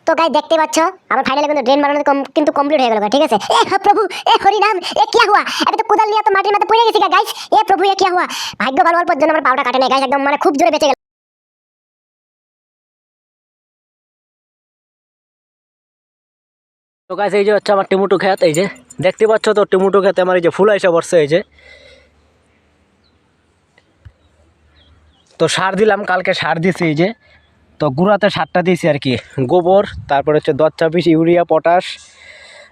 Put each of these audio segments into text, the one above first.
তো গাইস দেখতে পাচ্ছ আমার ফাইনালি কিন্তু ড্রেন বানানো কিন্তু কমপ্লিট হয়ে গেল ঠিক আছে। এ প্রভু, এ হরি নাম, এ কি হুয়া? আমি তো কোদাল নিয়ে তো মাটির মধ্যে পড়ে গেছি গাইস। এ প্রভু, এ কি হুয়া? ভাগ্য ভালো অল্পর জন্য আমার পাউটা কাটে নাই গাইস, একদম মানে খুব জোরে বেঁচে গেল। তো গাইস এই যে হচ্ছে আমার টমেটো ক্ষেত, এই যে দেখতে পাচ্ছ তো টমেটো ক্ষেতে আমার এই যে ফুল এসে বসছে এই যে। তো সার দিলাম, কালকে সার দিছি এই যে। তো গুঁড়াতে সারটা দিয়েছি আর কি, গোবর, তারপর হচ্ছে 10-26 ইউরিয়া, পটাশ,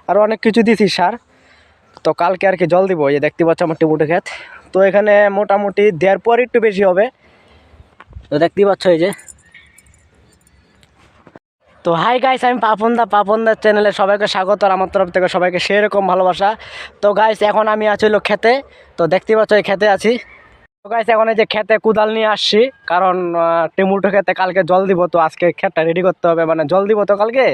আর অনেক কিছু দিয়েছি সার। তো কালকে আর কি জল দিব। এই যে দেখতে পাচ্ছ আমার টমেটো ক্ষেত। তো এখানে মোটামুটি দেওয়ার পর একটু বেশি হবে। তো দেখতেই পাচ্ছ এই যে। তো হাই গাইস, আমি পাপনদার চ্যানেলে সবাইকে স্বাগত, আর আমার তরফ থেকে সবাইকে সেরকম ভালোবাসা। তো গাইস এখন আমি আছি হলো খেতে। তো দেখতেই পাচ্ছ এই খেতে আছি। তো গাইস এখন এই যে খেতে কোদাল নিয়ে আসছি, কারণ টমেটো খেতে কালকে জল দিব। তো আজকে খেতটা রেডি করতে হবে, মানে জল দিব তো কালকে।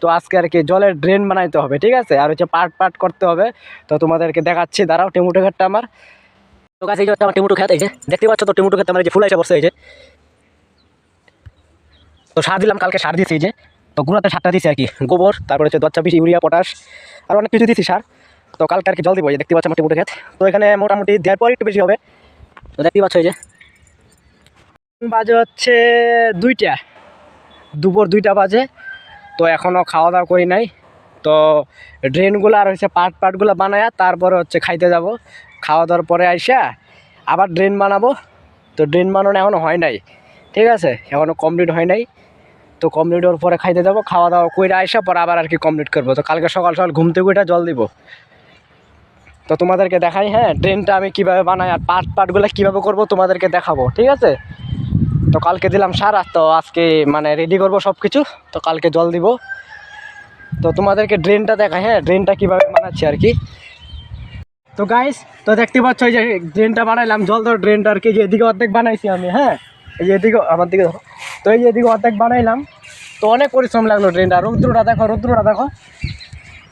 তো আজকে আর কি জলের ড্রেন বানাইতে হবে, ঠিক আছে। আর হচ্ছে পাট করতে হবে। তো তোমাদেরকে দেখাচ্ছি, দাঁড়াও টমেটো খেতটা আমার। তো গাইস এই যে আমার টমেটো খেত, এই যে দেখতে পাচ্ছ তো টমেটো খেতে আমার এই যে ফুল এসে বসছে এই যে। তো সার দিলাম, কালকে সার দিয়েছি এই যে। তো গুঁড়াতে সারটা দিয়েছি আর কি, গোবর, তারপরে হচ্ছে 10-26 ইউরিয়া, পটাশ, আর অনেক কিছু দিয়েছি সার। তো কালকে আর কি জল দিব। এই দেখতে পাচ্ছ আমার টমেটো খেত। তো এখানে মোটামুটি দেওয়ার পর একটু বেশি হবে। তো দেখতেই পাচ্ছ এই যে বাজে হচ্ছে 2টা, দুপুর 2টা বাজে। তো এখনও খাওয়া দাওয়া করি নাই। তো ড্রেনগুলো আর হচ্ছে পাটগুলো বানায়া তারপরে হচ্ছে খাইতে যাব। খাওয়া দাওয়ার পরে আইসা আবার ড্রেন বানাবো। তো ড্রেন বানানো এখনও হয় নাই, ঠিক আছে, এখনও কমপ্লিট হয় নাই। তো কমপ্লিট হওয়ার পরে খাইতে যাবো, খাওয়া দাওয়া করে আইসা পরে আবার আর কি কমপ্লিট করবো। তো কালকে সকাল সকাল ঘুম থেকে উঠে জল দিব। তো তোমাদেরকে দেখাই, হ্যাঁ, ড্রেনটা আমি কীভাবে বানাই আর পাটগুলো কীভাবে করবো তোমাদেরকে দেখাবো, ঠিক আছে। তো কালকে দিলাম সার, তো আজকে মানে রেডি করবো সব কিছু। তো কালকে জল দিব। তো তোমাদেরকে ড্রেনটা দেখাই, হ্যাঁ, ড্রেনটা কীভাবে বানাচ্ছি আর কি। তো গাইস, তো দেখতে পাচ্ছ এই যে ড্রেনটা বানাইলাম, জল ধর ড্রেনটা আর কি, যে এদিকে অর্ধেক বানাইছি আমি, হ্যাঁ, এই যে এদিকে আমার দিকে ধরো। তো এই যে এদিকে অর্ধেক বানাইলাম। তো অনেক পরিশ্রম লাগলো ড্রেনটা। রৌদ্রটা দেখো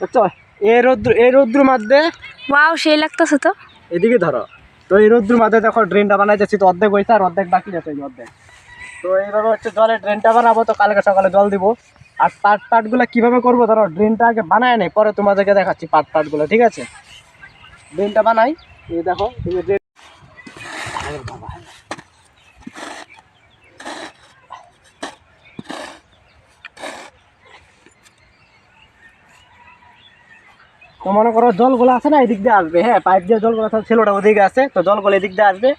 বুঝছো, এই রৌদ্র মধ্যে ওয়াও, সেই লাগতেছে তো। এদিকে ধরো। তো এই রৌদ্র মধ্যে দেখো ড্রেনটা বানাইতেছি। তো অর্ধেক হয়েছে আর অর্ধেক বাকি আছে, এই অর্ধেক। তো এইভাবে হচ্ছে জলের ড্রেনটা বানাবো। তো কালকে সকালে জল দিব। আর পাটগুলো কীভাবে করবো ধরো, ড্রেনটা আগে বানায় নেই, পরে তোমাদেরকে দেখাচ্ছি পাটগুলো, ঠিক আছে। ড্রেনটা বানাই, এই দেখো এই যে ড্রেন। তো মনে করো জলগুলো আছে না, এদিক দিয়ে আসবে, হ্যাঁ, পাইপ দিয়ে জলগুলো ছিল ওটা ওদিকে আছে। তো জলগুলো এদিক দিয়ে আসবে,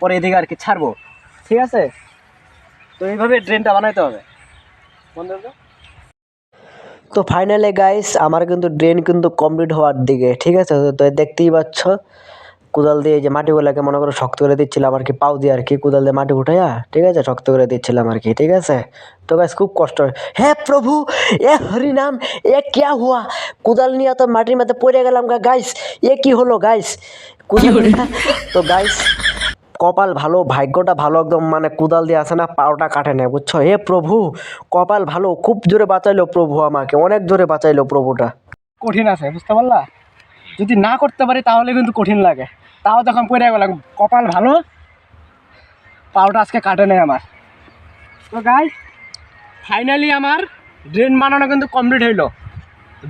পরে এদিকে আর কি ছাড়বো, ঠিক আছে। তো এইভাবে ড্রেনটা বানাইতে হবে। তো ফাইনালি গাইস আমার কিন্তু ড্রেন কিন্তু কমপ্লিট হওয়ার দিকে, ঠিক আছে। তো দেখতেই পাচ্ছ কোদাল দিয়ে যে মাটিগুলোকে মনে করো শক্ত করে দিচ্ছিলাম আর কি, পাও দিয়ে আর কি কোদাল দিয়ে মাটি উঠাইয়া, ঠিক আছে, শক্ত করে দিচ্ছিলাম আর কি, ঠিক আছে। তো গাইস খুব কষ্ট হয়। হে প্রভু, এ হরি নাম, এ ক্যা হুয়া? কোদাল নিয়ে তো মাটির মধ্যে পড়ে গেলাম গাইস। এ কি হলো গাইস, কোদাল নিয়ে। তো গাইস কপাল ভালো, ভাগ্যটা ভালো, একদম মানে কোদাল দিয়ে আসে না, পাওটা কাটে নেয়, বুঝছো। হে প্রভু, কপাল ভালো, খুব জোরে বাঁচাইলো প্রভু আমাকে, অনেক জোরে বাঁচাইলো প্রভুটা। কঠিন আছে, বুঝতে পারলা। যদি না করতে পারি তাহলে কিন্তু কঠিন লাগে। তাও তখন পড়ে গেলাম, কপাল ভালো, পাওটা আজকে কাটে নেয় আমার। তো গাইস ফাইনালি আমার ড্রেন বানানো কিন্তু কমপ্লিট হইলো।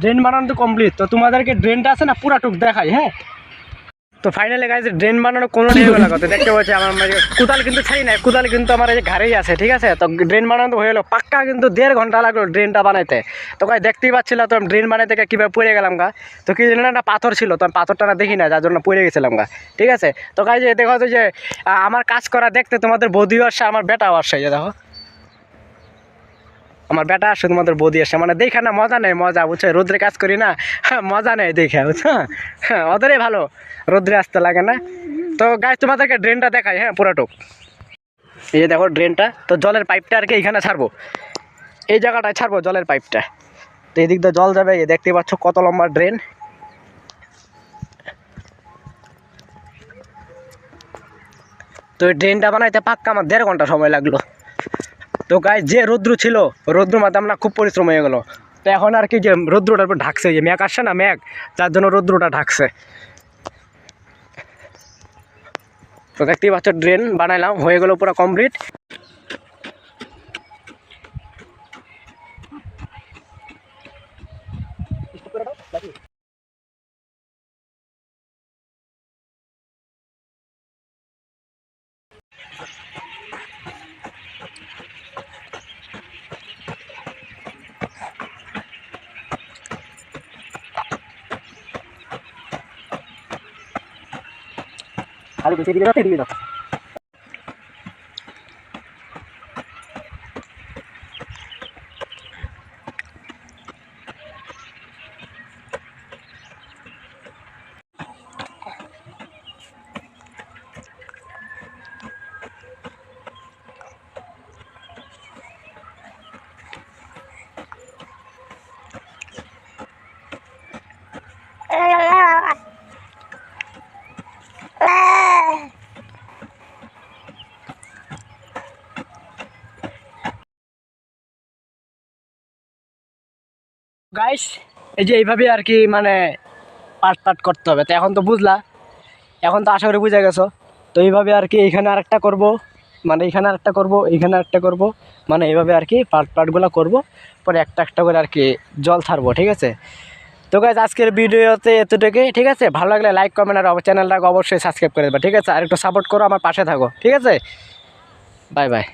ড্রেন বানানো তো কমপ্লিট। তো তোমাদেরকে ড্রেনটা আছে না পুরাটুক দেখাই, হ্যাঁ। তো ফাইনালি গাইস ড্রেন বানানো কোনো নিয়ে গেল কথা, দেখতে পাচ্ছি আমার কোদাল কিন্তু ছাড়ি নাই, কোদাল কিন্তু আমার এই যে ঘাড়েই আছে, ঠিক আছে। তো ড্রেন বানানো হয়ে গেলো পাক্কা, কিন্তু 1.5 ঘন্টা লাগলো ড্রেনটা বানাইতে। তো গাইস দেখতেই পাচ্ছিল তো ড্রেন বানাইতে কীভাবে পড়ে গেলাম গা। তো কি জানি না পাথর ছিল, তো আমি পাথরটা না দেখি না, যার জন্য পড়ে গেছিলাম গা, ঠিক আছে। তো গাইস দেখো তো যে আমার কাজ করা দেখতে তোমাদের বৌদিও আসছে, আমার বেটাও আসছে, এই যে দেখো আমার বেটা আসছে, তোমাদের বৌদি আসছে, মানে দেখা না মজা নেই, মজা, বুঝছো। রোদ্রে কাজ করি না, মজা নেই দেখে, বুঝছো। হ্যাঁ, ওদেরই ভালো, রোদ্রে আসতে লাগে না। তো গাইস তোমাদেরকে ড্রেনটা দেখাই, হ্যাঁ, পুরাটুক। এই যে দেখো ড্রেনটা। তো জলের পাইপটা আর কি এখানে ছাড়বো, এই জায়গাটায় ছাড়বো জলের পাইপটা। তো এদিক দিয়ে জল যাবে, এই দেখতে পাচ্ছ কত লম্বা ড্রেন। তো এই ড্রেনটা বানাইতে পাক্কা আমার 1.5 ঘন্টা সময় লাগলো। তো গাইস যে রৌদ্র ছিল, রৌদ্র মাধ্যমে আমরা খুব পরিশ্রম হয়ে গেল। তো এখন আর কি যে রৌদ্রটার উপর ঢাকছে, যে মেঘ আসছে না, মেঘ, যার জন্য রৌদ্রটা ঢাকছে। তো দেখতেই পাচ্ছ ড্রেন বানাইলাম, হয়ে গেল পুরো কমপ্লিট। আলু কুচিয়ে দিকে দাও, এদিকে দাও। গাইস এই যে এইভাবে আর কি মানে পাট করতে হবে। তো এখন তো বুঝলা, এখন তো আশা করি বুঝে গেছো। তো এইভাবে আর কি এইখানে আরেকটা করব, মানে এইখানে আরেকটা করব, এইখানে আরেকটা করব, মানে এইভাবে আর কি পাটগুলো করব, পরে একটা একটা করে আর কি জল ছাড়বো, ঠিক আছে। তো গাইস আজকের ভিডিওতে এতটুকুই, ঠিক আছে। ভালো লাগলে লাইক কমেন্ট আর চ্যানেলটাকে অবশ্যই সাবস্ক্রাইব করে দেবে, ঠিক আছে। আর একটু সাপোর্ট করো, আমার পাশে থাকো, ঠিক আছে। Bye bye.